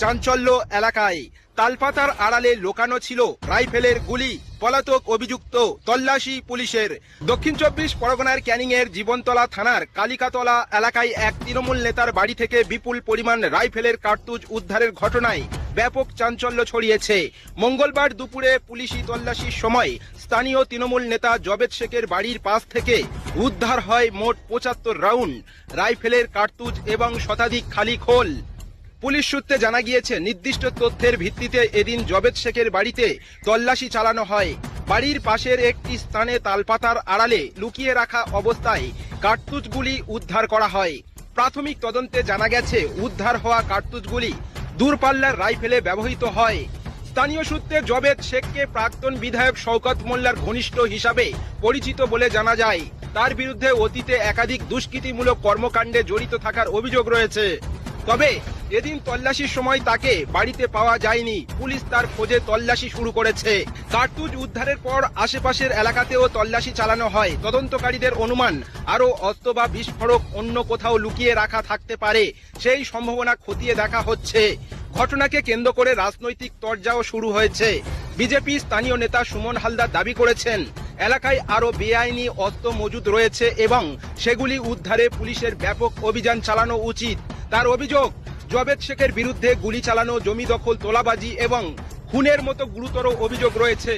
চাঞ্চল্য এলাকায়। তালপাতার আড়ালে লোকানো ছিল রাইফেলের গুলি, পলাতক অভিযুক্ত, তল্লাশি পুলিশের। দক্ষিণ 24 পরগনার ক্যানিংয়ের জীবনতলা থানার কালিকাতলা এলাকায় এক তৃণমূল নেতার বাড়ি থেকে বিপুল পরিমাণ রাইফেলের কার্তুজ উদ্ধারের ঘটনায় ব্যাপক চাঞ্চল্য ছড়িয়েছে। মঙ্গলবার দুপুরে পুলিশি তল্লাশির সময় স্থানীয় তৃণমূল নেতা জবেদ শেখের বাড়ির পাশ থেকে উদ্ধার হয় মোট 75 রাউন্ড রাইফেলের কার্তুজ এবং শতাধিক খালি খোল। পুলিশ সূত্রে জানা গিয়েছে, নির্দিষ্ট তথ্যের ভিত্তিতে এদিন জবেদ শেখের বাড়িতে তল্লাশি চালানো হয়। বাড়ির পাশের একটি স্থানে তালপাতার আড়ালে লুকিয়ে রাখা অবস্থায় কার্তুজগুলি উদ্ধার করা হয়। প্রাথমিক তদন্তে জানা গেছে, উদ্ধার হওয়া কার্তুজগুলি দূরপাল্লার রাইফেলে ব্যবহৃত হয়। স্থানীয় সূত্রে জবেদ শেখকে প্রাক্তন বিধায়ক শওকত মোল্লার ঘনিষ্ঠ হিসাবে পরিচিত বলে জানা যায়। তার বিরুদ্ধে অতীতে একাধিক দুষ্কৃতিমূলক কর্মকাণ্ডে জড়িত থাকার অভিযোগ রয়েছে। তবে এদিন তল্লাশির সময় তাকে বাড়িতে পাওয়া যায়নি। পুলিশ তার খোঁজে তল্লাশি শুরু করেছে। কার্তুজ উদ্ধারের পর আশেপাশের এলাকাতেও তল্লাশি চালানো হয়। তদন্তকারীদের অনুমান, আরও অস্ত্র বা বিস্ফোরক অন্য কোথাও লুকিয়ে রাখা থাকতে পারে। সেই সম্ভাবনা খতিয়ে দেখা হচ্ছে। ঘটনাকে কেন্দ্র করে রাজনৈতিক তরজাও শুরু হয়েছে। বিজেপি স্থানীয় নেতা সুমন হালদার দাবি করেছেন, এলাকায় আরও বেআইনি অস্ত্র মজুদ রয়েছে এবং সেগুলি উদ্ধারে পুলিশের ব্যাপক অভিযান চালানো উচিত। তার অভিযোগ, জবেদ শেখের বিরুদ্ধে গুলি চালানো, জমি দখল, তোলাবাজি এবং খুনের মতো গুরুতর অভিযোগ রয়েছে।